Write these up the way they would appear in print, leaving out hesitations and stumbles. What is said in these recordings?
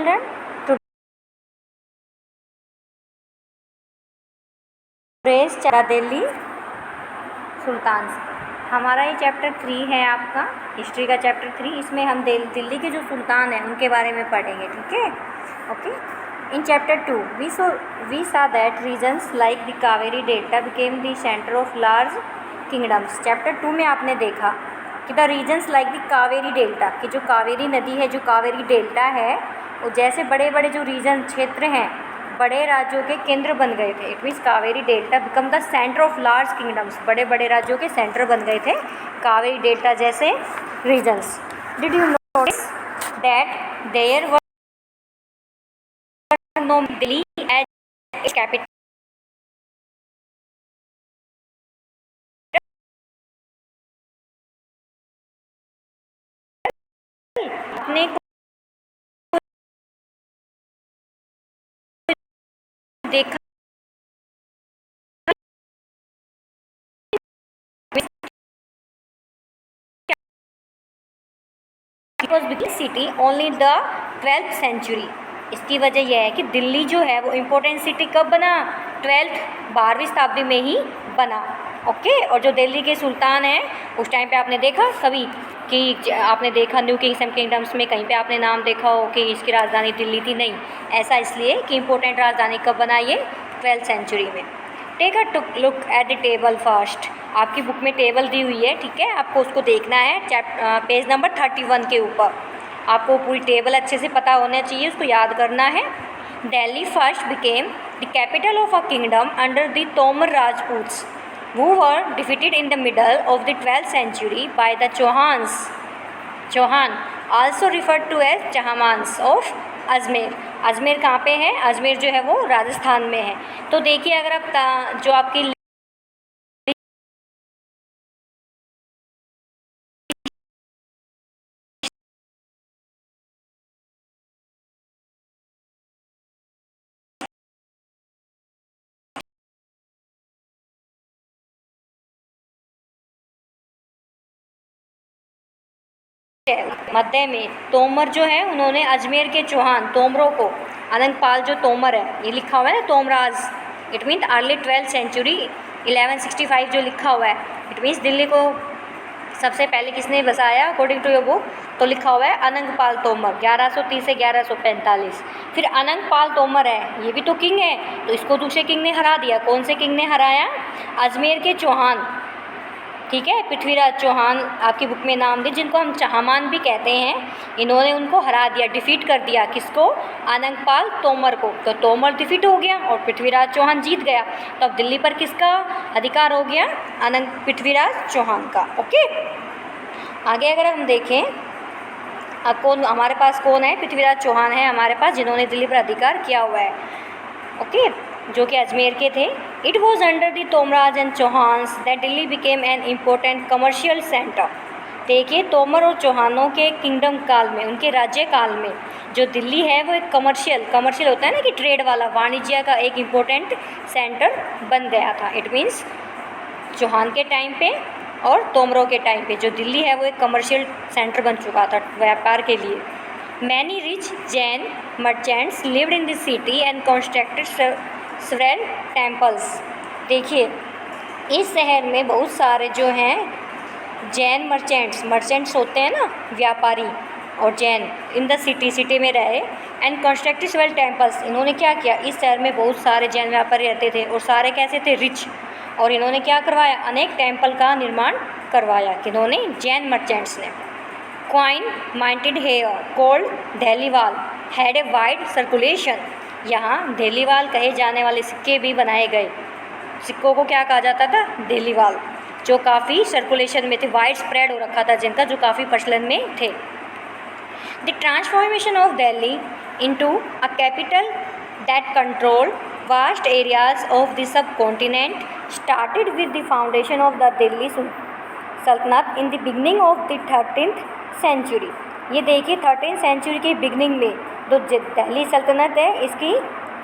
children. Today's Delhi सुल्तान। हमारा ये chapter 3 है आपका हिस्ट्री का चैप्टर 3। इसमें हम दिल्ली के जो सुल्तान हैं उनके बारे में पढ़ेंगे, ठीक है। Okay. In chapter 2 we saw that regions like the Kaveri Delta became the center of large kingdoms। Chapter 2 में आपने देखा कि the regions like the Kaveri delta, कि जो कावेरी नदी है, जो कावेरी डेल्टा है, वो जैसे बड़े बड़े जो रीजन क्षेत्र हैं बड़े राज्यों के केंद्र बन गए थे। It means Kaveri delta become the centre of large kingdoms, बड़े बड़े राज्यों के सेंटर बन गए थे कावेरी डेल्टा जैसे regions. Did you notice that there were no Delhi as capital? अपने देखा city only the 12th century. इसकी वजह यह है कि दिल्ली जो है वो इम्पोर्टेंट सिटी कब बना? 12वीं शताब्दी में ही बना। ओके। और जो दिल्ली के सुल्तान हैं उस टाइम पे आपने देखा कभी कि आपने देखा न्यू किंग्स एंड किंगडम्स में कहीं पे आपने नाम देखा हो कि इसकी राजधानी दिल्ली थी? नहीं। ऐसा इसलिए कि इम्पोर्टेंट राजधानी कब बना? ये 12th सेंचुरी में। Take a look at the table first. आपकी बुक में टेबल दी हुई है, ठीक है, आपको उसको देखना है। पेज नंबर 31 के ऊपर आपको पूरी टेबल अच्छे से पता होना चाहिए, उसको याद करना है। Delhi first became the capital of a kingdom under the Tomar Rajputs who were defeated in the middle of the 12th century by the Chauhan, also referred to as Chahamanas of Ajmer. Ajmer कहाँ पे है? अजमेर जो है वो राजस्थान में है। तो देखिए, अगर आप जो आपकी मध्य में तोमर जो है उन्होंने अजमेर के चौहान तोमरों को, अनंगपाल जो तोमर है, ये लिखा हुआ है ना Tomaras, it mean early 12th century 1165 जो लिखा हुआ है, इट मीन्स दिल्ली को सबसे पहले किसने बसाया अकॉर्डिंग टू योर बुक? तो लिखा हुआ है अनंगपाल तोमर 1130 से 1145। फिर अनंगपाल तोमर है, ये भी तो किंग है, तो इसको दूसरे किंग ने हरा दिया। कौन से किंग ने हराया? अजमेर के चौहान, ठीक है, पृथ्वीराज चौहान आपकी बुक में नाम दे, जिनको हम चहामान भी कहते हैं। इन्होंने उनको हरा दिया, डिफीट कर दिया। किसको? अनंगपाल तोमर को। तो तोमर डिफीट हो गया और पृथ्वीराज चौहान जीत गया। तो अब दिल्ली पर किसका अधिकार हो गया? पृथ्वीराज चौहान का। ओके। आगे अगर हम देखें, अब कौन हमारे पास कौन है? पृथ्वीराज चौहान है हमारे पास, जिन्होंने दिल्ली पर अधिकार किया हुआ है। ओके, जो कि अजमेर के थे। It was under the Tomaras and Chauhans that Delhi became an important commercial centre. देखिए, तोमर और चौहानों के किंगडम काल में, उनके राज्य काल में जो दिल्ली है वो एक कमर्शियल होता है ना कि ट्रेड वाला, वाणिज्य का एक इम्पोर्टेंट सेंटर बन गया था। इट मीन्स चौहान के टाइम पे और तोमरों के टाइम पे जो दिल्ली है वो एक कमर्शियल सेंटर बन चुका था व्यापार के लिए। Many rich Jain merchants lived in this city and constructed several temples. देखिए, इस शहर में बहुत सारे जो हैं जैन मर्चेंट्स होते हैं ना, व्यापारी और जैन, इन द सिटी में रहे एंड कंस्ट्रक्टेड सेवरल टेम्पल्स। इन्होंने क्या किया? इस शहर में बहुत सारे जैन व्यापारी रहते थे और सारे कैसे थे? रिच। और इन्होंने क्या करवाया? अनेक टेम्पल का निर्माण करवाया। किन्होंने? जैन मर्चेंट्स ने। Coin minted here called Dehliwal had a wide circulation. यहाँ दिल्लीवाल कहे जाने वाले सिक्के भी बनाए गए। सिक्कों को क्या कहा जाता था? दिल्लीवाल, जो काफ़ी सर्कुलेशन में थे, वाइड स्प्रेड हो रखा था जिनका, जो काफ़ी प्रचलन में थे। The transformation of Delhi into a capital that controlled vast areas of the subcontinent started with the foundation of the Delhi Sultanate in the beginning of the 13th century. ये देखिए, 13th सेंचुरी की बिगनिंग में जो दिल्ली सल्तनत है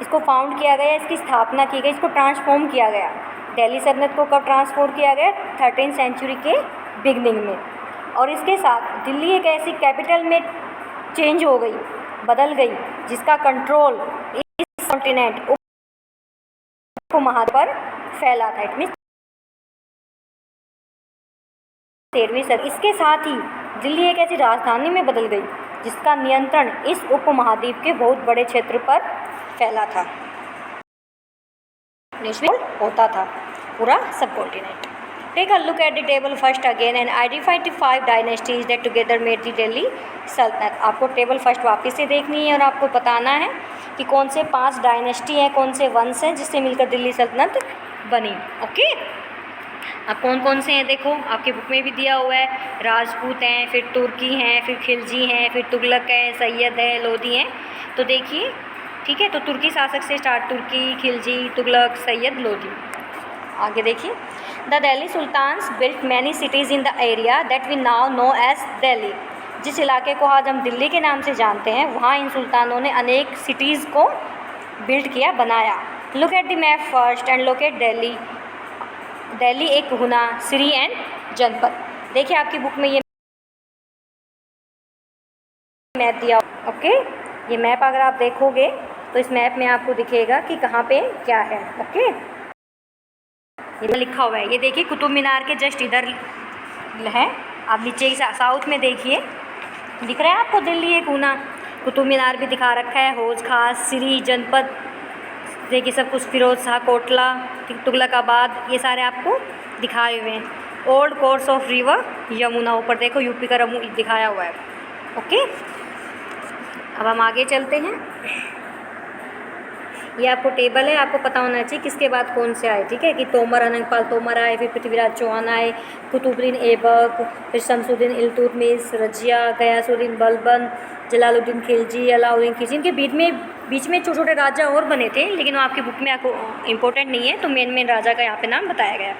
इसको फाउंड किया गया, इसकी स्थापना की गई, इसको ट्रांसफॉर्म किया गया। दिल्ली सल्तनत को कब ट्रांसफॉर्म किया गया? 13th सेंचुरी के बिगनिंग में। और इसके साथ दिल्ली एक ऐसी कैपिटल में चेंज हो गई बदल गई, जिसका कंट्रोल इस कॉन्टिनेंट उपमहाद्वीप पर फैला था। इट मीन्स 13वीं सदी। इसके साथ ही दिल्ली एक ऐसी राजधानी में बदल गई जिसका नियंत्रण इस उपमहाद्वीप के बहुत बड़े क्षेत्र पर फैला था। होता था पूरा subcontinent. Take a look at the table first again and identify the 5 dynasties that together made the Delhi सल्तनत। आपको टेबल फर्स्ट वापस से देखनी है और आपको बताना है कि कौन से 5 डायनेस्टी हैं, कौन से वंश हैं जिससे मिलकर दिल्ली सल्तनत बनी। ओके, अब कौन कौन से हैं देखो, आपके बुक में भी दिया हुआ है। राजपूत हैं, फिर तुर्की हैं, फिर खिलजी हैं, फिर तुगलक है, सैयद है, लोधी हैं। तो देखिए, ठीक है, तो तुर्की शासक से स्टार्ट, तुर्की, खिलजी, तुगलक, सैयद, लोधी। आगे देखिए, the Delhi sultans built many cities in the area that we now know as Delhi. जिस इलाके को आज हम दिल्ली के नाम से जानते हैं, वहाँ इन सुल्तानों ने अनेक सिटीज़ को बिल्ड किया, बनाया। Look at the map first and look at Delhi. Delhi एक गुना, सिटी एंड जनपद। देखिए आपकी बुक में ये मैप दिया। ओके, ये मैप अगर आप देखोगे तो इस मैप में आपको दिखेगा कि कहाँ पे क्या है। ओके, ये लिखा हुआ है, ये देखिए कुतुब मीनार के जस्ट इधर है। आप नीचे साउथ में देखिए, दिख रहा है आपको दिल्ली एक गुना। कुतुब मीनार भी दिखा रखा है, हौज खास, सिरी, जनपद, देखिए सब कुछ, फिरोज शाह कोटला, तुगलकाबाद, ये सारे आपको दिखाए हुए हैं। Old course of river Yamuna, ऊपर देखो यूपी का दिखाया हुआ है। ओके, अब हम आगे चलते हैं। ये आपको टेबल है, आपको पता होना चाहिए किसके बाद कौन से आए। ठीक है, कि तोमर, अनंगपाल तोमर आए, फिर पृथ्वीराज चौहान आए, कुतुबुद्दीन ऐबक, फिर शमसुद्दीन इल्तुतमिश, रजिया, गयासुद्दीन बलबन, जलालुद्दीन खिलजी, अलाउद्दीन खिलजी। इनके बीच में छोटे छोटे राजा और बने थे, लेकिन वो आपकी बुक में आपको इम्पोर्टेंट नहीं है, तो मेन राजा का यहाँ पे नाम बताया गया।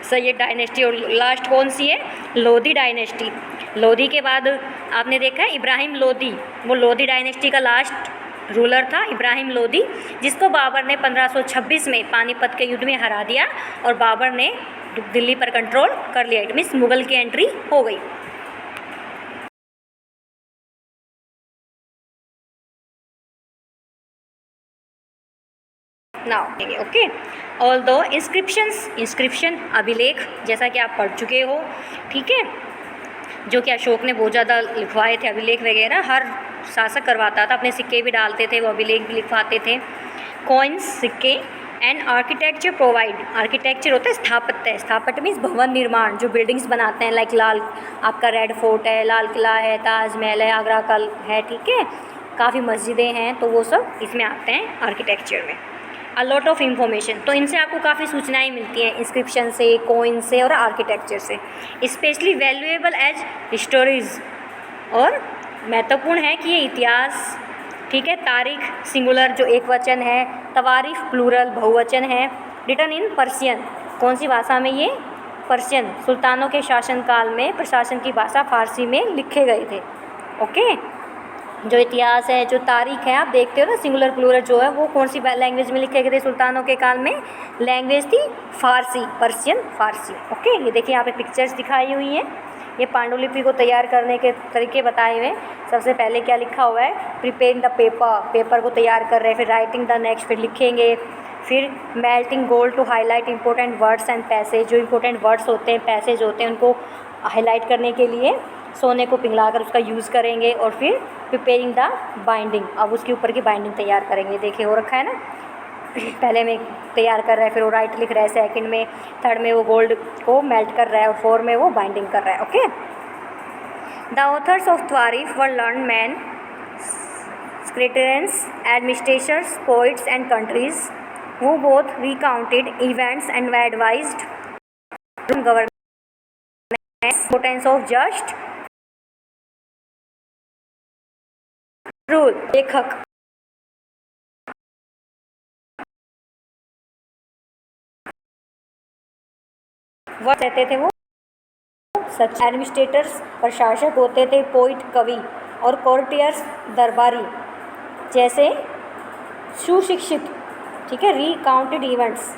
सैयद डायनेस्टी, और लास्ट कौन सी है, लोधी डायनेस्टी। लोधी के बाद आपने देखा है इब्राहिम लोधी, वो लोधी डायनेस्टी का लास्ट रूलर था इब्राहिम लोधी, जिसको बाबर ने 1526 में पानीपत के युद्ध में हरा दिया और बाबर ने दिल्ली पर कंट्रोल कर लिया। इट मीन्स मुगल की एंट्री हो गई। नाउ ओके, ऑल्दो इंस्क्रिप्शन अभिलेख, जैसा कि आप पढ़ चुके हो, ठीक है, जो कि अशोक ने बहुत ज़्यादा लिखवाए थे अभिलेख वगैरह, हर शासक करवाता था, अपने सिक्के भी डालते थे, वो अभिलेख भी लिखवाते थे। कॉइन्स, सिक्के, एंड आर्किटेक्चर प्रोवाइड। आर्किटेक्चर होता है स्थापत्य, स्थापत्य मीन्स भवन निर्माण, जो बिल्डिंग्स बनाते हैं, लाइक लाल आपका रेड फोर्ट है, लाल किला है, ताजमहल है, आगरा का है, ठीक है, काफ़ी मस्जिदें हैं, तो वो सब इसमें आते हैं आर्किटेक्चर में। अ लॉट ऑफ इन्फॉर्मेशन, तो इनसे आपको काफ़ी सूचनाएं मिलती हैं, इंस्क्रिप्शन से, कॉइन से और आर्किटेक्चर से। स्पेशली वैल्यूएबल एज हिस्टोरीज, और महत्वपूर्ण है कि ये इतिहास, ठीक है, तारीख सिंगुलर जो एक वचन है, तवारीफ प्लूरल बहुवचन है, रिटन इन पर्शियन, कौन सी भाषा में, ये पर्शियन। सुल्तानों के शासनकाल में प्रशासन की भाषा फारसी में लिखे गए थे। ओके, जो इतिहास है, जो तारीख है, आप देखते हो ना सिंगुलर प्लूरल जो है वो कौन सी लैंग्वेज में लिखे गए थे सुल्तानों के काल में, लैंग्वेज थी फारसी, पर्शियन फारसी। ओके, ये देखिए यहाँ पे पिक्चर्स दिखाई हुई हैं, ये पांडुलिपि को तैयार करने के तरीके बताए हुए हैं। सबसे पहले क्या लिखा हुआ है, प्रिपेयरिंग द पेपर, पेपर को तैयार कर रहे हैं, फिर राइटिंग द नेक्स्ट, फिर लिखेंगे, फिर melting gold to highlight important words and passage, जो इंपॉर्टेंट वर्ड्स होते हैं, पैसेज होते हैं, उनको हाईलाइट करने के लिए सोने को पिघलाकर उसका यूज़ करेंगे, और फिर प्रिपेयरिंग द बाइंडिंग, अब उसके ऊपर की बाइंडिंग तैयार करेंगे। देखिए हो रखा है ना, पहले में तैयार कर रहा है, फिर वो राइट लिख रहा है, सेकंड में, थर्ड में वो गोल्ड को मेल्ट कर रहा है, और फोर में वो बाइंडिंग कर रहा है। Okay, the authors of tawarikh were learned men, secretaries, administrators, poets and courtiers who both recounted events and were advised governance, importance of just rule। लेखक वह कहते थे, वो सच, एडमिनिस्ट्रेटर्स प्रशासक होते थे, पोइट कवि, और कोर्टियर्स दरबारी, जैसे सुशिक्षित, ठीक है, recounted events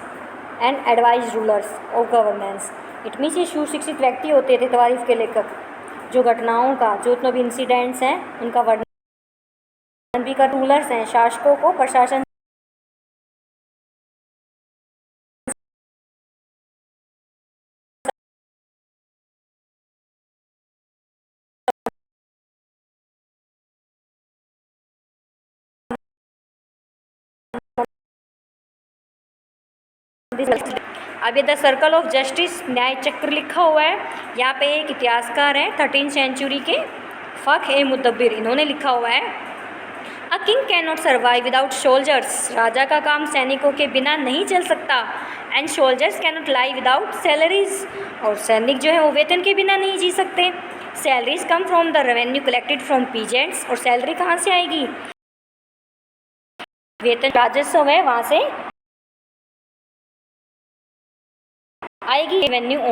and advise rulers of governance. It means ये सुशिक्षित व्यक्ति होते थे तारीफ के लेखक, जो घटनाओं का, जो भी इंसिडेंट्स हैं उनका वर्णन भी का रूलर्स हैं, शासकों को प्रशासन अब ये द सर्कल ऑफ जस्टिस न्याय चक्र लिखा हुआ है। यहाँ पे एक इतिहासकार हैं 13th सेंचुरी के फ़ख ए मुदब्बिर, इन्होंने लिखा हुआ है a king can not survive without soldiers, राजा का काम सैनिकों के बिना नहीं चल सकता। And soldiers can not live without salaries, और सैनिक जो है वो वेतन के बिना नहीं जी सकते। Salaries come from the revenue collected from peasants, और सैलरी कहाँ से आएगी? वेतन राजस्व है वहाँ से आएगी। रेवेन्यू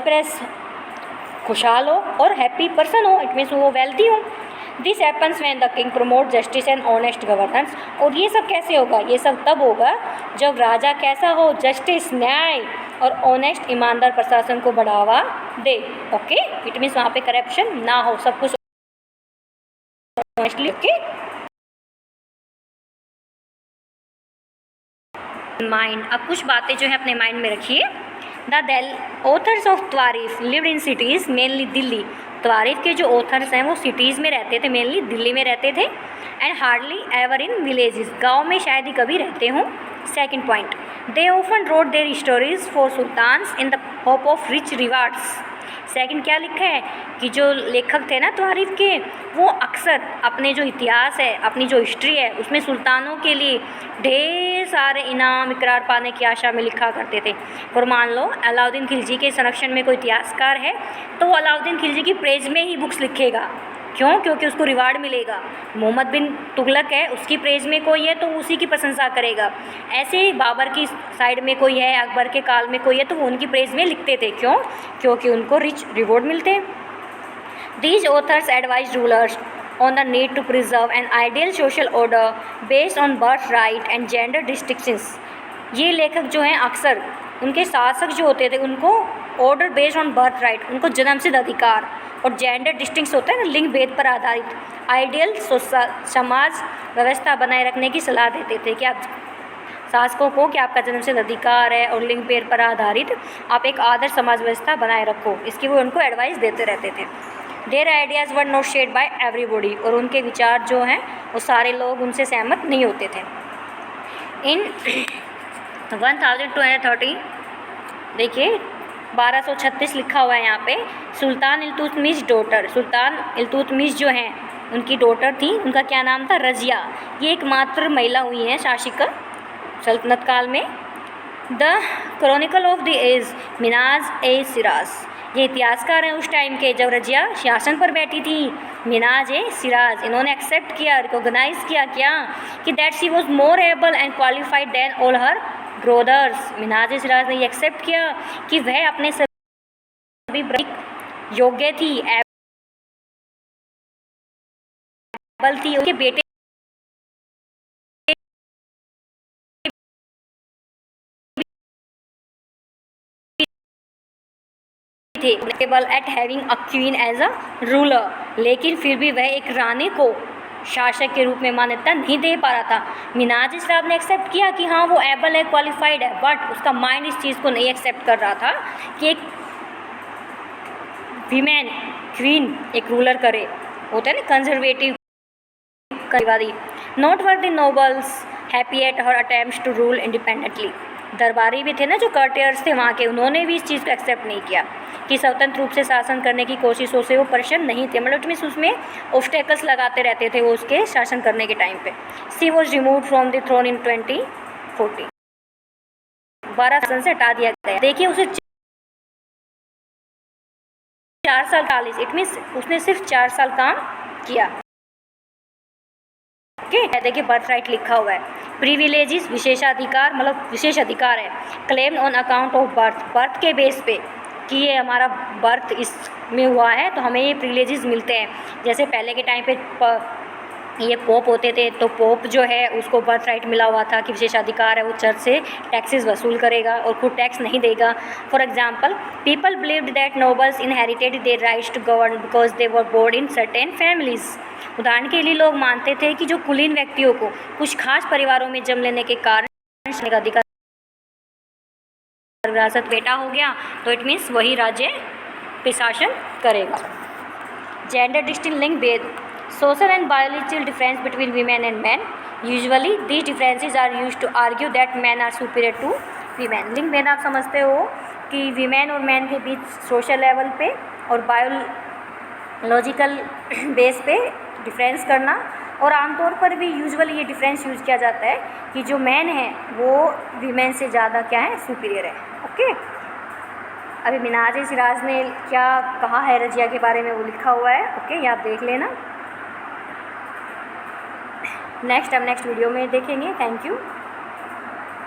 प्रेस खुशहाल हो और हैप्पी पर्सन हो, इट मीन्स वो वेल्थी हो। This happens when the king promote justice and honest governance, और ये सब कैसे होगा? ये सब तब होगा जब राजा कैसा हो? जस्टिस, न्याय और ऑनेस्ट ईमानदार प्रशासन को बढ़ावा दे। ओके, इट मीन्स वहाँ पे करप्शन ना हो, सब कुछ ऑनेस्टली। ओके, माइंड, अब कुछ बातें जो है अपने माइंड में रखिए। The authors of tawarikh lived in cities mainly Delhi, tawarikh के जो ऑथर्स हैं वो सिटीज़ में रहते थे, मेनली दिल्ली में रहते थे। And hardly ever in villages, गांव में शायद ही कभी रहते हों। Second point, they often wrote their stories for sultans in the hope of rich rewards. Second क्या लिखा है कि जो लेखक थे ना त्वारीफ के, वो अक्सर अपने जो इतिहास है, अपनी जो हिस्ट्री है, उसमें सुल्तानों के लिए ढेर सारे इनाम इकरार पाने की आशा में लिखा करते थे। और मान लो अलाउद्दीन खिलजी के संरक्षण में कोई इतिहासकार है तो वो अलाउद्दीन खिलजी की प्रेज में ही बुक्स लिखेगा। क्यों? क्योंकि उसको रिवार्ड मिलेगा। मोहम्मद बिन तुगलक है, उसकी प्रेज में कोई है तो उसी की प्रशंसा करेगा। ऐसे ही बाबर की साइड में कोई है, अकबर के काल में कोई है तो वो उनकी प्रेज में लिखते थे। क्यों? क्योंकि उनको रिच रिवॉर्ड मिलते हैं। These authors advise rulers on the need to preserve an ideal social order based on birth right and gender distinctions। ये लेखक जो हैं अक्सर उनके शासक जो होते थे उनको order based on birth right, उनको जन्मसिद्ध अधिकार और जेंडर डिस्टिंक्स होता है ना, लिंग भेद पर आधारित आइडियल समाज व्यवस्था बनाए रखने की सलाह देते थे कि आप शासकों को कि आपका जन्मसिद्ध अधिकार है और लिंग भेद पर आधारित आप एक आदर्श समाज व्यवस्था बनाए रखो, इसकी वो उनको एडवाइस देते रहते थे। There ideas were not shared by everybody, और उनके विचार जो हैं वो सारे लोग उनसे सहमत नहीं होते थे। इन 1230 देखिए 1236 लिखा हुआ है यहाँ पे, सुल्तान इल्तुतमिश डॉटर, सुल्तान इल्तुतमिश जो हैं उनकी डॉटर थी, उनका क्या नाम था? रज़िया। ये एकमात्र महिला हुई हैं शासिका सल्तनत काल में। The chronicle of the age Minhaj i Siraj, ये इतिहासकार हैं उस टाइम के जब रजिया शासन पर बैठी थी। मिनाज ए सिराज, इन्होंने एक्सेप्ट किया, रिकॉग्नाइज किया क्या कि that she was more able and qualified than all her brothers. Minhaj i Siraj ने ये एक्सेप्ट किया कि वह अपने सभी योग्य थी, एबल थी। उनके बेटे थे able at having a queen as a ruler, लेकिन फिर भी वह एक रानी को शासक के रूप में मान्यता नहीं दे पा रहा था। मिनाज साहब ने एक्सेप्ट किया कि हाँ वो एबल है, क्वालिफाइड है, बट उसका माइंड इस चीज़ को नहीं एक्सेप्ट कर रहा था कि एक वीमेन क्वीन एक रूलर करे, होता है ना कंजर्वेटिव कार्यवादी। Not were the nobles happy at her attempts to rule independently, दरबारी भी थे ना जो कर्टियर्स थे वहाँ के, उन्होंने भी इस चीज़ को एक्सेप्ट नहीं किया कि स्वतंत्र रूप से शासन करने की कोशिशों से वो प्रसन्न नहीं थे, मतलब मीन्स उसमें ऑब्स्टेकल्स लगाते रहते थे वो उसके शासन करने के टाइम पे। She was removed from the throne in 2014, 12 शासन से हटा दिया गया। देखिए उसे 4 साल 40, इट मीन्स उसने सिर्फ 4 साल काम किया। ओके, देखिए बर्थ राइट लिखा हुआ है। प्रिविलेजेस विशेषाधिकार, मतलब विशेष अधिकार है। Claim on account of birth, birth के बेस पे कि ये हमारा बर्थ इसमें हुआ है तो हमें ये प्रिविलेजेस मिलते हैं। जैसे पहले के टाइम पे ये पोप होते थे, तो पोप जो है उसको बर्थ राइट मिला हुआ था कि विशेषाधिकार है, वो चर्च से टैक्सेस वसूल करेगा और खुद टैक्स नहीं देगा। For example, people believed that nobles inherited their rights to govern because they were born in certain families. उदाहरण के लिए लोग मानते थे कि जो कुलीन व्यक्तियों को कुछ खास परिवारों में जन्म लेने के कारण अधिकार विरासत बेटा हो गया तो इट मीन्स वही राज्य प्रशासन करेगा। जेंडर डिस्टिंक्ट लिंग भेद, social and biological difference between women and men. Usually these differences are used to argue that men are superior to women. लिंग भेद आप समझते हो कि वीमेन और मैन के बीच सोशल लेवल पे और बायोलॉजिकल बेस पे डिफरेंस करना, और आमतौर पर भी यूजुअली ये डिफरेंस यूज़ किया जाता है कि जो मैन है वो वीमेन से ज़्यादा क्या है, सुपीरियर है। ओके, अभी मिनाज सिराज ने क्या कहा है रजिया के बारे में वो लिखा हुआ है। ओके, ये आप देख लेना। नेक्स्ट वीडियो में देखेंगे। Thank you.